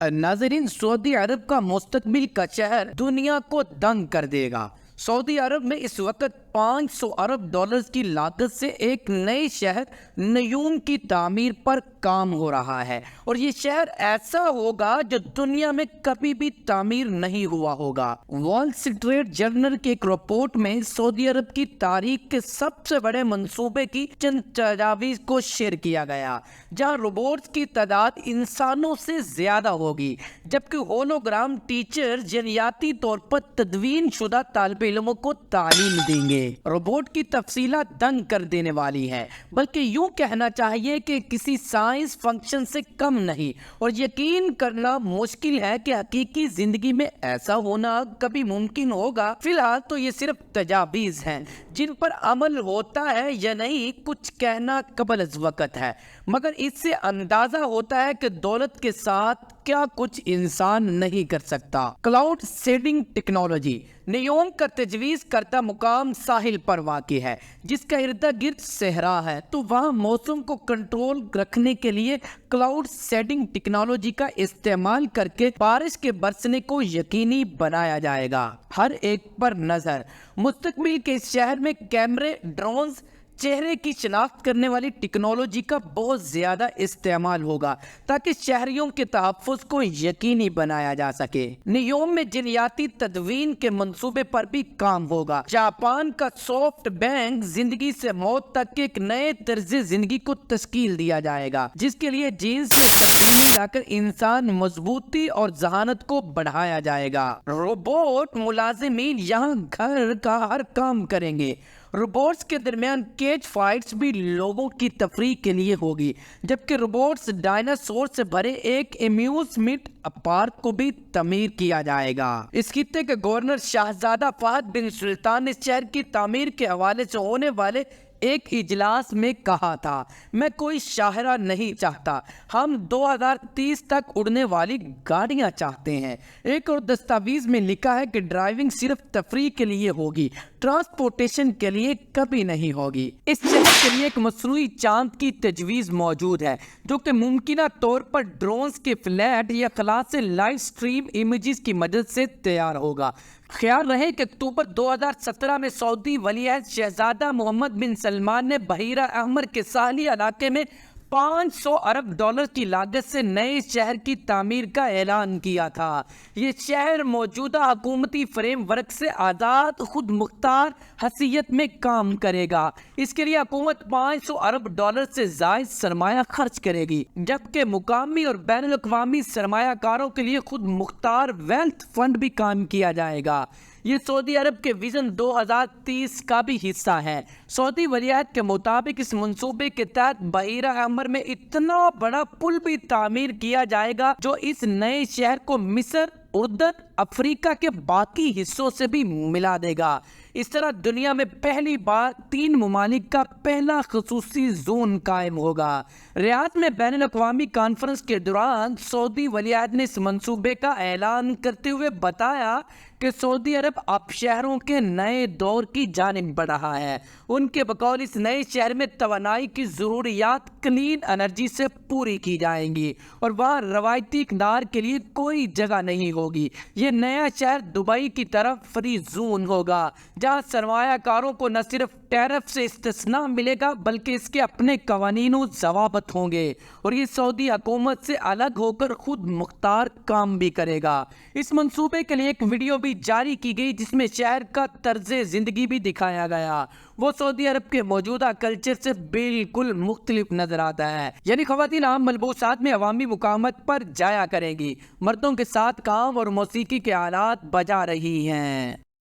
नाजरीन, सऊदी अरब का मुस्तकबिल का शहर दुनिया को दंग कर देगा। सऊदी अरब में इस वक्त 500 अरब डॉलर्स की लागत से एक नए शहर नयूम की तामीर पर काम हो रहा है और ये शहर ऐसा होगा जो दुनिया में कभी भी तामीर नहीं हुआ होगा। वॉल स्ट्रीट जर्नल के एक रिपोर्ट में सऊदी अरब की तारीख के सबसे बड़े मंसूबे की चंद तजावीज़ को शेयर किया गया, जहां रोबोट्स की तादाद इंसानों से ज्यादा होगी, जबकि होलोग्राम टीचर जनियाती तौर पर तदवीन शुदा तालिब इल्मों को तालीम देंगे। रोबोट की तफसीलात दंग कर देने वाली है, बल्कि यूं कहना चाहिए कि किसी साइंस फंक्शन से कम नहीं, और यकीन करना मुश्किल है कि हकीकी जिंदगी में ऐसा होना कभी मुमकिन होगा। फिलहाल तो ये सिर्फ तजावीज़ हैं जिन पर अमल होता है या नहीं कुछ कहना कबल अज़ वक़्त है, मगर इससे अंदाजा होता है कि दौलत के साथ क्या कुछ इंसान नहीं कर सकता। क्लाउड सीडिंग टेक्नोलॉजी नियोम का तजवीज़ करता मुकाम साहिल पर वाक़ है, जिसका इर्दा गिर्द सहरा है, तो वहाँ मौसम को कंट्रोल रखने के लिए क्लाउड सीडिंग टेक्नोलॉजी का इस्तेमाल करके बारिश के बरसने को यकीनी बनाया जाएगा। हर एक पर नज़र। मुस्तकबिल के इस शहर में कैमरे, ड्रोन्स, चेहरे की शिनाख्त करने वाली टेक्नोलॉजी का बहुत ज़्यादा इस्तेमाल होगा ताकि शहरियों के तहफ़्फ़ुज़ को यकीनी बनाया जा सके। नियोम में जिनयाती तदवीन के मंसूबे पर भी काम होगा। जापान का सॉफ्ट बैंक जिंदगी से मौत तक के एक नए तर्ज़े जिंदगी को तश्कील दिया जाएगा, जिसके लिए जीन्स में तब्दीली लाकर इंसान मजबूती और जहानत को बढ़ाया जाएगा। रोबोट मुलाजिमीन यहाँ घर का हर काम करेंगे। रोबोट्स के दरमियान केज फाइट्स भी लोगों की तफरीह के लिए होगी, जबकि रोबोट्स डायनासोर से भरे एक एम्यूजमेंट पार्क को भी तमीर किया जाएगा। इस खित्ते के गवर्नर शहजादा फहद बिन सुल्तान ने शहर की तामीर के हवाले से होने वाले एक इजलास में कहा था, मैं कोई शाहरा नहीं चाहता, हम 2030 तक उड़ने वाली गाड़ियां चाहते हैं। एक और दस्तावेज में लिखा है कि ड्राइविंग सिर्फ तफरीह के लिए होगी, ट्रांसपोर्टेशन के लिए कभी नहीं होगी। इस शहर के लिए एक मसनूई चांद की तजवीज़ मौजूद है, जो कि मुमकिना तौर पर ड्रोन्स के फ्लैट या खला से लाइव स्ट्रीम इमेजेस की मदद से तैयार होगा। ख्याल रहे कि अक्टूबर 2017 में सऊदी वलीअहद शहजादा मोहम्मद बिन सलमान ने बहीरा अहमर के साहली इलाके में 500 अरब डॉलर की लागत से नए शहर की तामीर का ऐलान किया था। ये शहर मौजूदा हुकूमती फ्रेमवर्क से आज़ाद खुद मुख्तार हैसियत में काम करेगा। इसके लिए हुकूमत 500 अरब डॉलर से ज़ायद सरमाया खर्च करेगी, जबकि मुकामी और बैनुल अक़वामी सरमायाकारों के लिए खुद मुख्तार वेल्थ फंड भी कायम किया जाएगा। ये सऊदी अरब के विजन 2030 का भी हिस्सा है। सऊदी वलीअहद के मुताबिक इस मंसूबे के तहत बहीरा अहमर में इतना बड़ा पुल भी तामीर किया जाएगा जो इस नए शहर को मिस्र, उर्दन, अफ्रीका के बाकी हिस्सों से भी मिला देगा। इस तरह दुनिया में पहली बार 3 ममालिक का पहला खसूसी जोन कायम होगा। रियाद में बैनुल अक़वामी कॉन्फ्रेंस के दौरान सऊदी वलीअहद ने इस मंसूबे का ऐलान करते हुए बताया कि सऊदी अरब अब शहरों के नए दौर की जानिब बढ़ रहा है। उनके बकौल इस नए शहर में तवानाई की ज़रूरियात क्लीन एनर्जी से पूरी की जाएंगी और वहाँ रवायती इक़दार के लिए कोई जगह नहीं होगी। ये नया शहर दुबई की तरफ फ्री जोन होगा, जहाँ सरमायाकारों को न सिर्फ टैरिफ से इस्तिस्ना मिलेगा बल्कि इसके अपने कवानीन व ज़वाबित होंगे और ये सऊदी हुकूमत से अलग होकर खुद मुख्तार काम भी करेगा। इस मंसूबे के लिए एक वीडियो भी जारी की गई जिसमें शहर का तर्ज़े ज़िंदगी भी दिखाया गया। वो सऊदी अरब के मौजूदा कल्चर से बिल्कुल मुख्तलिफ नजर आता है। यानी ख़वातीन आम मलबूसात में अवामी मुकामत पर जाया करेंगी, मर्दों के साथ काम और मौसीकी के आलात बजा रही हैं।